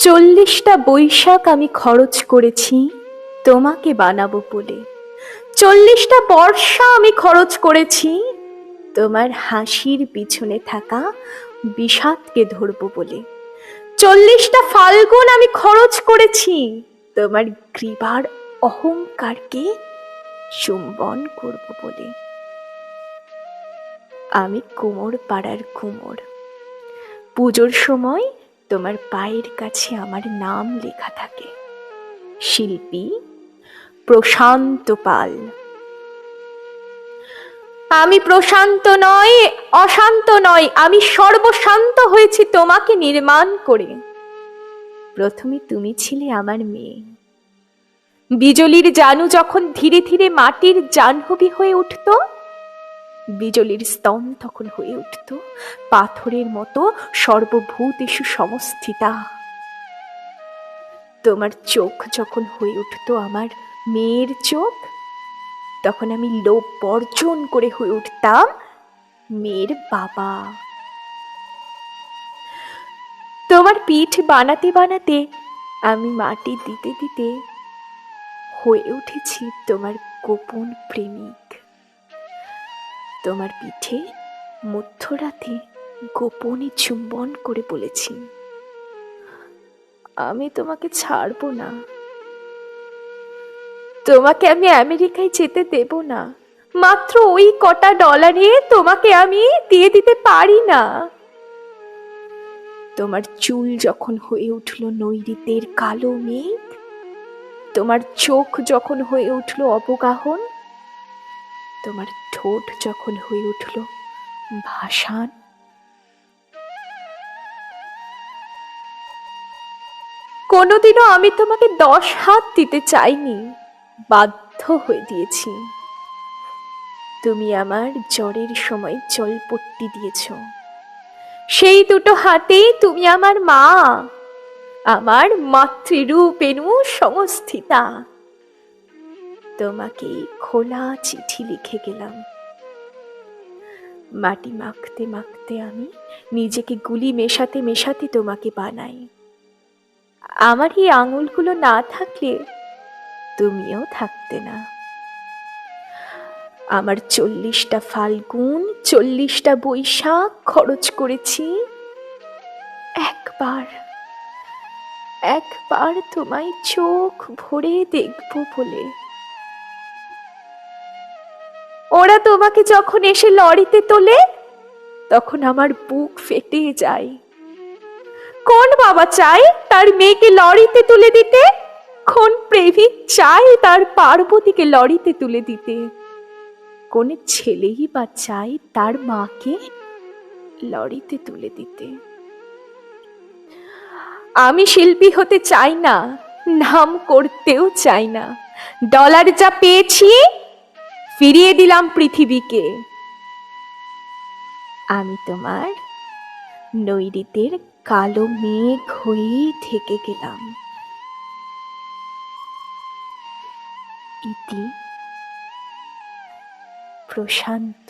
40টা বৈশাখ আমি খরচ করেছি তোমাকে বানাবো বলে। 40টা বর্ষা আমি খরচ করেছি তোমার হাসির পিছনে থাকা বিষাদকে ধরবো বলে। 40টা ফাল্গুন আমি খরচ করেছি তোমার গ্রীবার অহংকারকে চুম্বন করব বলে। আমি কুমোর পাড়ার কুমোর। পুজোর সময় তোমার পায়ের কাছে আমার নাম লেখা থাকে, শিল্পী প্রশান্ত পাল। আমি প্রশান্ত নয়, অশান্ত নয়, আমি সর্বশান্ত হয়েছি তোমাকে নির্মাণ করে। প্রথমে তুমি ছিলে আমার মেয়ে। বিজলির জানু যখন ধীরে ধীরে মাটির জাহ্নবী হয়ে উঠত, বিজলির স্তন তখন হয়ে উঠত পাথরের মতো সর্বভূতেষু সমস্থিতা। তোমার চোখ যখন হয়ে উঠত আমার মেয়ের চোখ, তখন আমি লোভ বর্জন করে হয়ে উঠতাম মেয়ের বাবা। তোমার পিঠ বানাতে বানাতে আমি মাটি দিতে দিতে হয়ে উঠেছি তোমার গোপন প্রেমিক। তোমার পিঠে মধ্যরাতে গোপনে চুম্বন করে বলেছি, আমি তোমাকে ছাড়বো না, তোমাকে আমি আমেরিকায় যেতে দেব না, মাত্র ওই কটা ডলারে তোমাকে আমি দিয়ে দিতে পারি না। তোমার চুল যখন হয়ে উঠল নৈঋত্যের কালো মেঘ, তোমার চোখ যখন হয়ে উঠল অবগাহন, তোমার ঠোঁট যখন হয়ে উঠল ভাসান, কোনোদিনও আমি তোমাকে 10 হাত দিতে চাইনি, বাধ্য হয়ে দিয়েছি। তুমি আমার জ্বরের সময় জলপট্টি দিয়েছ, সেই দুটো হাতেই তুমি আমার মা, আমার মাতৃরূপেণু সংস্থিতা। তোমাকে খোলা চিঠি লিখে গেলাম। মাটি মাখতে মাখতে আমি নিজেকে গুলি মেশাতে মেশাতে তোমাকে বানাই। আমার এই আঙুলগুলো না থাকলে তুমিও থাকতে না। আমার 40টা ফাল্গুন, 40টা বৈশাখ খরচ করেছি একবার একবার তোমায় চোখ ভরে দেখবো বলে। ওরা তোমাকে যখন এসে লরিতে তোলে, তখন আমার বুক ফেটে যায়। কোন বাবা চায় তার মেয়েকে লরিতে তুলে দিতে? কোন প্রেমিক চায় তার পার্বতীকে লরিতে তুলে দিতে? কোন ছেলেই বা চায় তার মাকে লরিতে তুলে দিতে? আমি শিল্পী হতে চাই না, নাম করতেও চাই না। ডলার যা পেয়েছি ফিরিয়ে দিলাম পৃথিবীকে। আমি তোমার নৈঋত্যের কালো মেঘ হয়েই থেকে গেলাম। ইতি প্রশান্ত।